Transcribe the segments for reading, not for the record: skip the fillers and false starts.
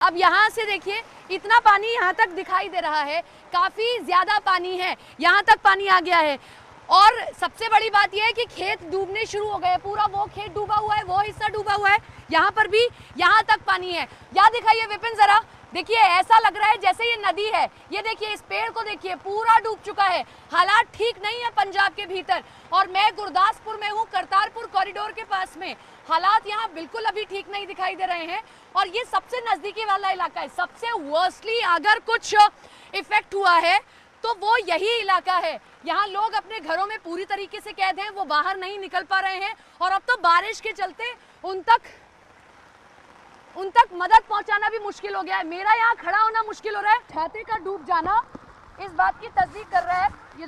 अब यहाँ से देखिए इतना पानी यहाँ तक दिखाई दे रहा है, काफी ज्यादा पानी है, यहाँ तक पानी आ गया है। और सबसे बड़ी बात यह है कि खेत डूबने शुरू हो गए, पूरा वो खेत डूबा हुआ है, वो हिस्सा डूबा हुआ है, यहाँ पर भी यहाँ तक पानी है। यहाँ दिखाइए विपिन जरा, देखिए ऐसा लग रहा है जैसे ये नदी है। ये देखिए इस पेड़ को देखिए, पूरा डूब चुका है। हालात ठीक नहीं है पंजाब के भीतर। और मैं गुरदासपुर में हूँ, करतारपुर कॉरिडोर के पास में। हालात यहाँ बिल्कुल अभी ठीक नहीं दिखाई दे रहे हैं और ये सबसे नजदीकी वाला इलाका है। सबसे वर्स्टली अगर कुछ इफेक्ट हुआ है तो वो यही इलाका है। यहाँ लोग अपने घरों में पूरी तरीके से कैद हैं, वो बाहर नहीं निकल पा रहे हैं और अब तो बारिश के चलते उन तक मदद पहुंचाना भी मुश्किल हो गया है। मेरा यहाँ खड़ा होना मुश्किल हो रहा है। छाते का डूब जाना इस बात की तस्दीक कर रहा है। ये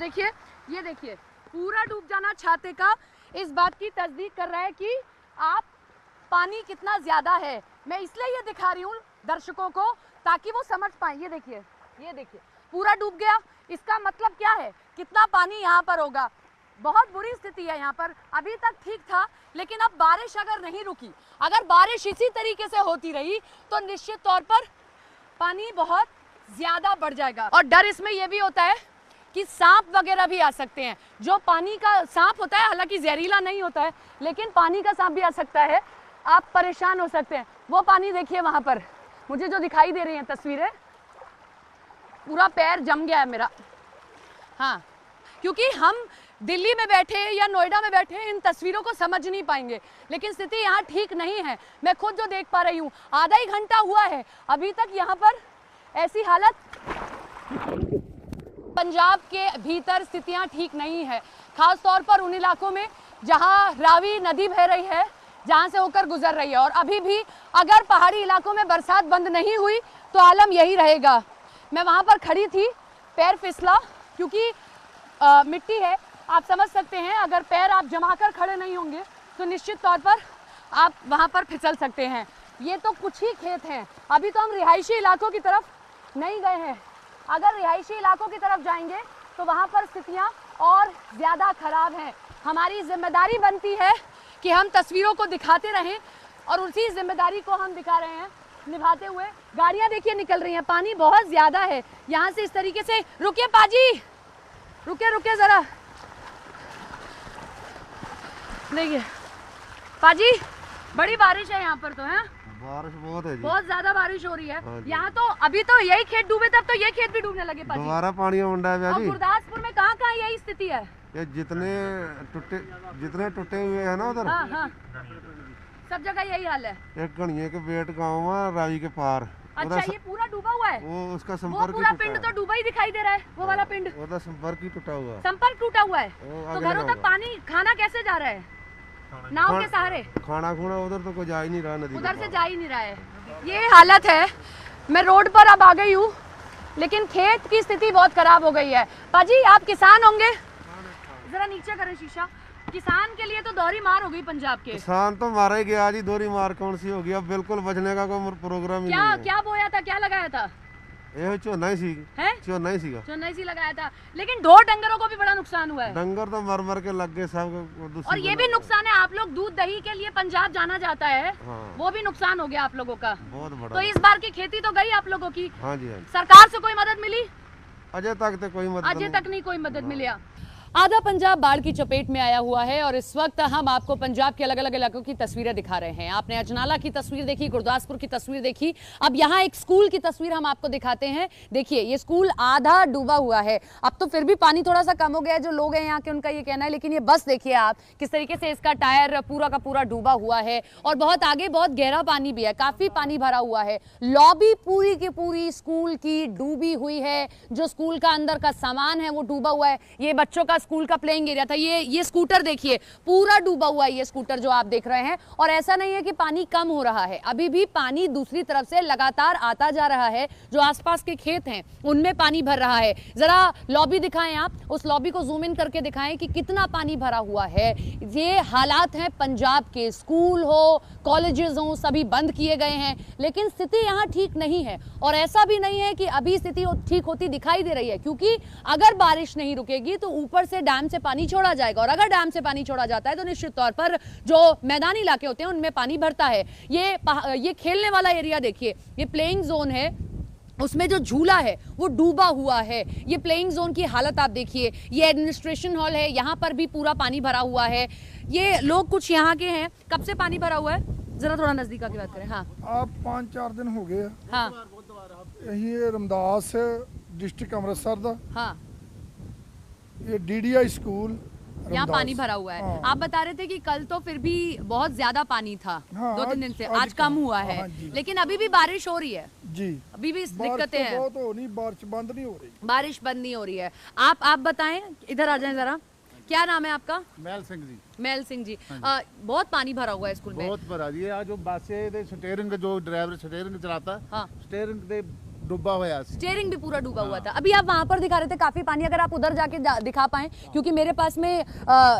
देखिए पूरा डूब जाना छाते का इस बात की तस्दीक कर रहा है कि आप पानी कितना ज्यादा है। मैं इसलिए ये दिखा रही हूँ दर्शकों को ताकि वो समझ पाए। ये देखिए पूरा डूब गया। इसका मतलब क्या है, कितना पानी यहाँ पर होगा। बहुत बुरी स्थिति है यहाँ पर। अभी तक ठीक था, लेकिन अब बारिश अगर नहीं रुकी, अगर बारिश इसी तरीके से होती रही तो निश्चित तौर पर पानी बहुत ज्यादा बढ़ जाएगा। और डर इसमें यह भी होता है कि सांप वगैरह भी आ सकते हैं। जो पानी का सांप होता है, हालांकि जहरीला नहीं होता है, लेकिन पानी का सांप भी आ सकता है। आप परेशान हो सकते हैं। वो पानी देखिए वहां पर, मुझे जो दिखाई दे रही हैं तस्वीरें, पूरा पैर जम गया है मेरा। हाँ, क्योंकि हम दिल्ली में बैठे या नोएडा में बैठे इन तस्वीरों को समझ नहीं पाएंगे, लेकिन स्थिति यहाँ ठीक नहीं है। मैं खुद जो देख पा रही हूँ, आधा ही घंटा हुआ है अभी तक यहाँ पर ऐसी हालत। पंजाब के भीतर स्थितियाँ ठीक नहीं है, खास तौर पर उन इलाकों में जहाँ रावी नदी बह रही है, जहाँ से होकर गुजर रही है। और अभी भी अगर पहाड़ी इलाकों में बरसात बंद नहीं हुई तो आलम यही रहेगा। मैं वहाँ पर खड़ी थी, पैर फिसला, क्योंकि मिट्टी है, आप समझ सकते हैं। अगर पैर आप जमाकर खड़े नहीं होंगे तो निश्चित तौर पर आप वहाँ पर फिसल सकते हैं। ये तो कुछ ही खेत हैं, अभी तो हम रिहायशी इलाकों की तरफ नहीं गए हैं। अगर रिहायशी इलाकों की तरफ जाएंगे तो वहाँ पर स्थितियाँ और ज़्यादा खराब हैं। हमारी जिम्मेदारी बनती है कि हम तस्वीरों को दिखाते रहें और उसी जिम्मेदारी को हम दिखा रहे हैं निभाते हुए। गाड़ियाँ देखिए निकल रही हैं, पानी बहुत ज़्यादा है यहाँ से। इस तरीके से रुकिए पाजी, रुकिए ज़रा, देखिए पाजी, बड़ी बारिश है यहाँ पर तो है। बारिश बहुत है जी, बहुत ज्यादा बारिश हो रही है यहाँ तो। अभी तो यही खेत डूबे थे, अब तो ये खेत भी डूबने लगे पाजी। दोबारा पानी उंडा है जी। गुरदासपुर में कहाँ यही स्थिति है। ये जितने टूटे हुए हैं ना उधर, हाँ, सब जगह यही हाल है। एक गणिये के बेट गाँव में रावी के पार। अच्छा, ये पूरा डूबा हुआ है। वो उसका संपर्क, वो पूरा पिंड तो डूबा ही दिखाई दे रहा है, वो वाला पिंड। वो संपर्क ही टूटा हुआ, संपर्क टूटा हुआ है। तो घरों तक पानी, खाना कैसे जा रहा है? नाव के सहारे। खाना खुना उधर तो कोई जा ही नहीं रहा, नदी उधर से जा ही नहीं रहा है। ये हालत है। मैं रोड पर अब आ गई हूँ, लेकिन खेत की स्थिति बहुत खराब हो गई है। पाजी, आप किसान होंगे, जरा नीचे करें शीशा। किसान के लिए तो दोहरी मार हो गई पंजाब के। किसान तो मारा ही गया जी, दोहरी मार कौन सी होगी। अब बिल्कुल बचने का कोई प्रोग्राम ही नहीं है। क्या बोया था, क्या लगाया था? ये चोना ही सी लगाया था, लेकिन ढोर डंगरों को भी बड़ा नुकसान हुआ है। डंगर तो मर के लग गए सब। और ये भी नुकसान है, आप लोग दूध दही के लिए पंजाब जाना जाता है। हाँ। वो भी नुकसान हो गया आप लोगों का बहुत बड़ा। तो इस बार की खेती तो गई आप लोगों की। हाँ जी। सरकार से कोई मदद मिली? अजय तक नहीं कोई मदद मिली। आधा पंजाब बाढ़ की चपेट में आया हुआ है और इस वक्त हम आपको पंजाब के अलग अलग इलाकों की तस्वीरें दिखा रहे हैं। आपने अजनाला की तस्वीर देखी, गुरदासपुर की तस्वीर देखी, अब यहाँ एक स्कूल की तस्वीर हम आपको दिखाते हैं। देखिए, ये स्कूल आधा डूबा हुआ है। अब तो फिर भी पानी थोड़ा सा कम हो गया है, जो लोग हैं यहाँ के उनका ये कहना है, लेकिन ये बस देखिए आप किस तरीके से इसका टायर पूरा का पूरा डूबा हुआ है और बहुत आगे बहुत गहरा पानी भी है, काफी पानी भरा हुआ है। लॉबी पूरी की पूरी स्कूल की डूबी हुई है। जो स्कूल का अंदर का सामान है वो डूबा हुआ है। ये बच्चों का स्कूल का प्लेइंग एरिया था। ये स्कूटर देखिए, पूरा डूबा हुआ है ये स्कूटर जो आप देख रहे हैं। और ऐसा नहीं है कि पानी कम हो रहा है, अभी भी पानी दूसरी तरफ से लगातार आता जा रहा है। जो आसपास के खेत हैं उनमें पानी भर रहा है। जरा लॉबी दिखाएं आप, उस लॉबी को जूम इन करके दिखाएं कि कितना पानी भरा हुआ है। ये हालात हैं पंजाब के। स्कूल हो, कॉलेजेस हो, सभी बंद किए गए हैं, लेकिन स्थिति यहाँ ठीक नहीं है। और ऐसा भी नहीं है कि अभी स्थिति ठीक होती दिखाई दे रही है, क्योंकि अगर बारिश नहीं रुकेगी तो ऊपर ऊपर से डैम से पानी छोड़ा जाएगा, और अगर डैम से पानी छोड़ा जाता है तो निश्चित तौर पर जो मैदानी इलाके होते हैं उनमें पानी भरता है। ये खेलने वाला एरिया देखिए, ये प्लेइंग जोन है, उसमें जो झूला है वो डूबा हुआ है। ये प्लेइंग जोन की हालत आप देखिए, ये एडमिनिस्ट्रेशन हॉल है, यहाँ पर भी पूरा पानी भरा हुआ है। ये लोग कुछ यहाँ के हैं। कब से पानी भरा हुआ है, जरा थोड़ा नजदीक आके बात करें। हाँ, आप 5-4 दिन हो गए। हाँ, यही रमदास डिस्ट्रिक्ट अमृतसर दा, हाँ, ये DDI स्कूल यहाँ पानी भरा हुआ है। हाँ। आप बता रहे थे कि कल तो फिर भी बहुत ज्यादा पानी था, हाँ, 2-3 दिन से, आज आज कम हुआ है। हाँ जी। लेकिन अभी भी बारिश हो रही है, जी, अभी भी बारिश दिक्कतें तो हैं, बहुत हो नहीं, बारिश बंद नहीं हो रही। बारिश बंद नहीं हो रही है। आप बताएं, इधर आ जाएं जरा, क्या नाम है आपका? मैल सिंह जी। मैल सिंह जी, बहुत पानी भरा हुआ है स्कूल में। बहुत भरा जी। आ जो बसे दे स्टीयरिंग जो ड्राइवर स्टीयरिंग चलाता, हाँ, स्टीयरिंग दे डूबा हुआ सी। स्टीयरिंग भी पूरा डूबा हुआ था। अभी आप वहां पर दिखा रहे थे काफी पानी, अगर आप उधर जाके दिखा पाएं, क्योंकि मेरे पास में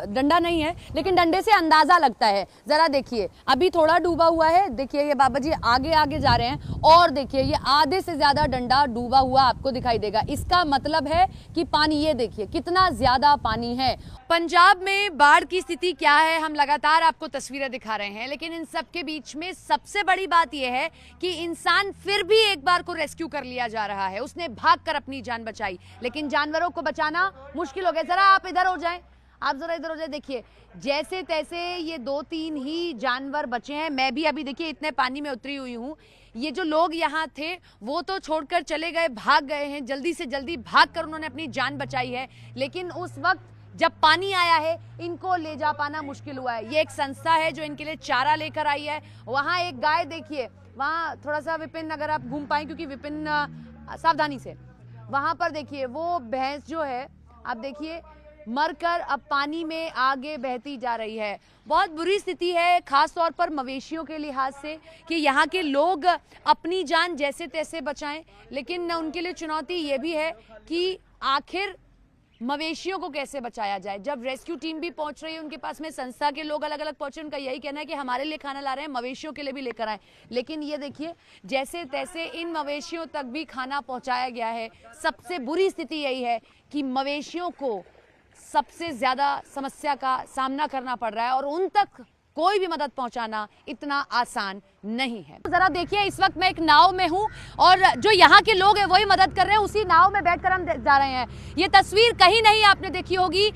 डंडा नहीं है, लेकिन डंडे से अंदाजा लगता है। जरा देखिए, अभी थोड़ा डूबा हुआ है। देखिए ये बाबा जी आगे आगे जा रहे हैं, और देखिए ये आधे से ज्यादा डंडा डूबा हुआ आपको दिखाई देगा। इसका मतलब है कि पानी, ये देखिए कितना ज्यादा पानी है। पंजाब में बाढ़ की स्थिति क्या है, हम लगातार आपको तस्वीरें दिखा रहे हैं, लेकिन इन सब के बीच में सबसे बड़ी बात यह है कि इंसान फिर भी एक बार को रेस्क्यू कर लिया जा रहा है। उसने भागकर अपनी जान बचाई, लेकिन जानवरों को बचाना मुश्किल हो गया। जरा आप इधर हो जाएं, आप जरा इधर हो जाए। देखिए जैसे तैसे ये 2-3 ही जानवर बचे हैं। मैं भी अभी देखिए इतने पानी में उतरी हुई हूँ। ये जो लोग यहाँ थे वो तो छोड़कर चले गए, भाग गए हैं, जल्दी से जल्दी भागकर उन्होंने अपनी जान बचाई है। लेकिन उस वक्त जब पानी आया है, इनको ले जा पाना मुश्किल हुआ है। ये एक संस्था है जो इनके लिए चारा लेकर आई है। वहाँ एक गाय देखिए, वहाँ थोड़ा सा विपिन, अगर आप घूम पाए, क्योंकि विपिन सावधानी से, वहाँ पर देखिए वो भैंस जो है, आप देखिए मरकर अब पानी में आगे बहती जा रही है। बहुत बुरी स्थिति है, खास तौर पर मवेशियों के लिहाज से, कि यहाँ के लोग अपनी जान जैसे तैसे बचाएं, लेकिन उनके लिए चुनौती ये भी है कि आखिर मवेशियों को कैसे बचाया जाए। जब रेस्क्यू टीम भी पहुंच रही है, उनके पास में संस्था के लोग अलग अलग पहुंचे, उनका यही कहना है कि हमारे लिए खाना ला रहे हैं, मवेशियों के लिए भी लेकर आए। लेकिन ये देखिए जैसे तैसे इन मवेशियों तक भी खाना पहुंचाया गया है। सबसे बुरी स्थिति यही है कि मवेशियों को सबसे ज्यादा समस्या का सामना करना पड़ रहा है, और उन तक कोई भी मदद पहुंचाना इतना आसान नहीं है। जरा देखिए, इस वक्त मैं एक नाव में हूं, और जो यहाँ के लोग हैं वही मदद कर रहे हैं। उसी नाव में बैठकर हम जा रहे हैं। ये तस्वीर कहीं नहीं आपने देखी होगी,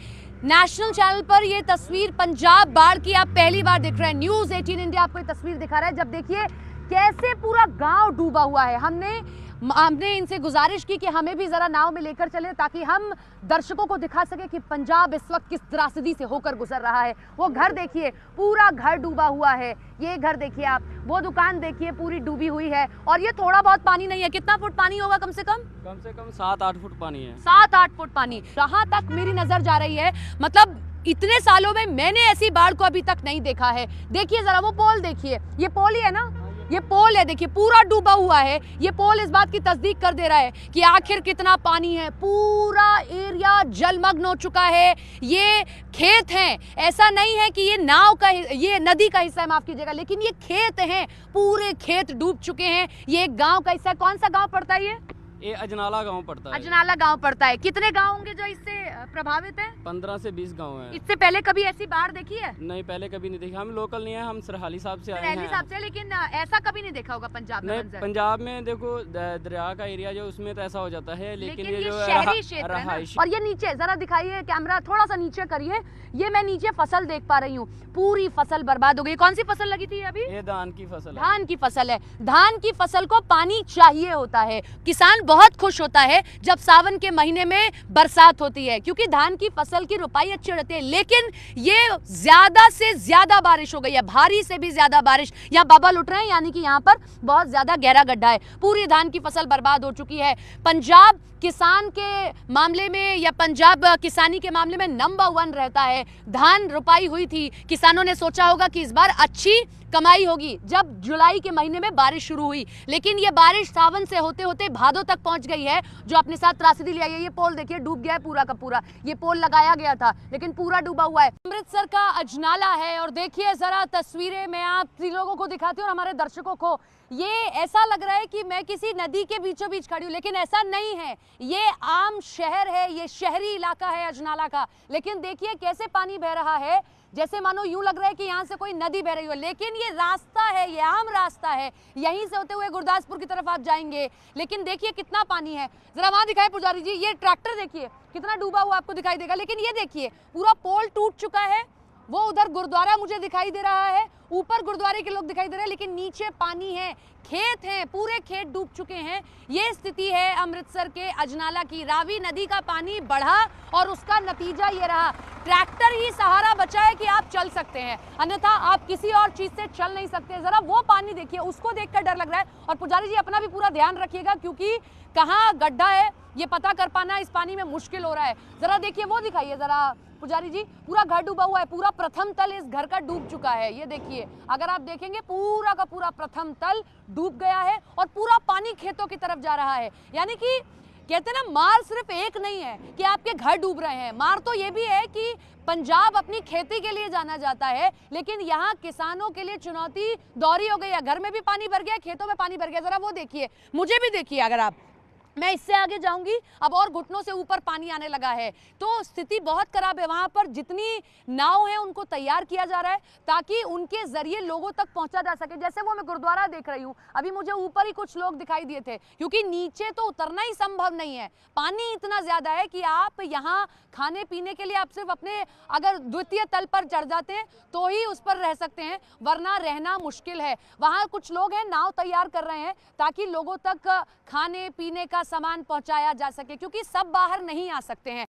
नेशनल चैनल पर ये तस्वीर पंजाब बाढ़ की आप पहली बार देख रहे हैं। न्यूज़ 18 इंडिया आपको ये तस्वीर दिखा रहा है। जब देखिए कैसे पूरा गांव डूबा हुआ है। हमने इनसे गुजारिश की कि हमें भी जरा नाव में लेकर चले, ताकि हम दर्शकों को दिखा सके कि पंजाब इस वक्त किस त्रासदी से होकर गुजर रहा है। वो घर देखिए, पूरा घर डूबा हुआ है। ये घर देखिए आप, वो दुकान देखिए पूरी डूबी हुई है, और ये थोड़ा बहुत पानी नहीं है। कितना फुट पानी होगा? कम से कम 7-8 फुट पानी है। 7-8 फुट पानी जहां तक मेरी नजर जा रही है। मतलब इतने सालों में मैंने ऐसी बाढ़ को अभी तक नहीं देखा है। देखिए जरा वो पोल देखिए, ये पोल ही है ना, ये पोल है, देखिए पूरा डूबा हुआ है। ये पोल इस बात की तस्दीक कर दे रहा है कि आखिर कितना पानी है। पूरा एरिया जलमग्न हो चुका है। ये खेत हैं, ऐसा नहीं है कि ये नाव का, ये नदी का हिस्सा है, माफ कीजिएगा, लेकिन ये खेत हैं, पूरे खेत डूब चुके हैं। ये एक गांव का हिस्सा है। कौन सा गांव पड़ता है ये अजनाला गांव पड़ता है। अजनाला गांव पड़ता है। कितने गांव होंगे जो इससे प्रभावित हैं? 15 से 20 गांव हैं। इससे पहले कभी ऐसी बाढ़ देखी है? नहीं, पहले कभी नहीं देखी। हम लोकल नहीं है, हम सरहाली साहब से आए सरहली हैं। साहब से, लेकिन ऐसा कभी नहीं देखा होगा पंजाब में नहीं, मंजर। पंजाब में देखो दरिया का एरिया जो, उसमें तो ऐसा हो जाता है, लेकिन ये जो शहरी क्षेत्र है ना। और ये नीचे जरा दिखाइए, कैमरा थोड़ा सा नीचे करिए। ये मैं नीचे फसल देख पा रही हूँ, पूरी फसल बर्बाद हो गई। कौन सी फसल लगी थी अभी? ये धान की फसल है। धान की फसल है। धान की फसल को पानी चाहिए होता है। किसान बहुत खुश होता है जब सावन के महीने में बरसात होती है, क्योंकि धान की फसल की रुपाई अच्छी रहती है। लेकिन ये ज्यादा से ज्यादा बारिश हो गई है, भारी से भी ज्यादा बारिश। यहाँ बबल उठ रहे हैं, यानी कि यहाँ पर बहुत ज्यादा गहरा गड्ढा है। पूरी धान की फसल बर्बाद हो चुकी है। पंजाब किसान के मामले में, या पंजाब किसानी के मामले में नंबर 1 रहता है। धान रुपाई हुई थी, किसानों ने सोचा होगा कि इस बार अच्छी कमाई होगी जब जुलाई के महीने में बारिश शुरू हुई, लेकिन ये बारिश सावन से होते होते भादों तक पहुंच गई है, जो अपने साथ त्रासदी ले आई है। ये पोल देखिए डूब गया है पूरा का पूरा, ये पोल लगाया गया था लेकिन पूरा डूबा हुआ है। अमृतसर का अजनाला है और देखिए जरा तस्वीरें मैं आप लोगों को दिखाती हूँ और हमारे दर्शकों को। ये ऐसा लग रहा है कि मैं किसी नदी के बीचों बीच खड़ी हूँ, लेकिन ऐसा नहीं है। ये आम शहर है, ये शहरी इलाका है अजनाला का, लेकिन देखिए कैसे पानी बह रहा है, जैसे मानो यूं लग रहा है कि यहाँ से कोई नदी बह रही हो, लेकिन ये रास्ता है, ये आम रास्ता है, यहीं से होते हुए गुरदासपुर की तरफ आप जाएंगे। लेकिन देखिए कितना पानी है, जरा वहां दिखाए पुजारी जी, ये ट्रैक्टर देखिए कितना डूबा हुआ आपको दिखाई देगा, लेकिन ये देखिए पूरा पोल टूट चुका है। वो उधर गुरुद्वारा मुझे दिखाई दे रहा है, ऊपर गुरुद्वारे के लोग दिखाई दे रहे हैं, लेकिन नीचे पानी है, खेत हैं, पूरे खेत डूब चुके हैं। ये स्थिति है अमृतसर के अजनाला की। रावी नदी का पानी बढ़ा और उसका नतीजा ये रहा, ट्रैक्टर ही सहारा बचा है कि आप चल सकते हैं, अन्यथा आप किसी और चीज से चल नहीं सकते। जरा वो पानी देखिए, उसको देखकर डर लग रहा है। और पुजारी जी अपना भी पूरा ध्यान रखिएगा, क्योंकि कहाँ गड्ढा है ये पता कर पाना इस पानी में मुश्किल हो रहा है। जरा देखिए वो दिखाइए जरा पुजारी जी, पूरा घर डूबा हुआ है, पूरा प्रथम तल इस घर का डूब चुका है। ये देखिए, अगर आप देखेंगे पूरा का पूरा प्रथम तल डूब गया है और पूरा पानी खेतों की तरफ जा रहा है। यानी कि कहते हैं ना, मार सिर्फ एक नहीं है कि आपके घर डूब रहे हैं, मार तो ये भी है कि पंजाब अपनी खेती के लिए जाना जाता है, लेकिन यहाँ किसानों के लिए चुनौती दोहरी हो गई है। घर में भी पानी भर गया, खेतों में पानी भर गया। जरा वो देखिए, मुझे भी देखिए, अगर आप, मैं इससे आगे जाऊंगी अब और घुटनों से ऊपर पानी आने लगा है, तो स्थिति बहुत खराब है। वहां पर जितनी नाव है उनको तैयार किया जा रहा है ताकि उनके जरिए लोगों तक पहुंचा जा सके। जैसे वो मैं गुरुद्वारा देख रही हूँ, अभी मुझे ऊपर ही कुछ लोग दिखाई दिए थे, क्योंकि नीचे तो उतरना ही संभव नहीं है, पानी इतना ज्यादा है कि आप यहाँ खाने पीने के लिए आप सिर्फ अपने अगर द्वितीय तल पर चढ़ जाते हैं तो ही उस पर रह सकते हैं, वरना रहना मुश्किल है। वहां कुछ लोग हैं नाव तैयार कर रहे हैं ताकि लोगों तक खाने पीने का सामान पहुंचाया जा सके, क्योंकि सब बाहर नहीं आ सकते हैं।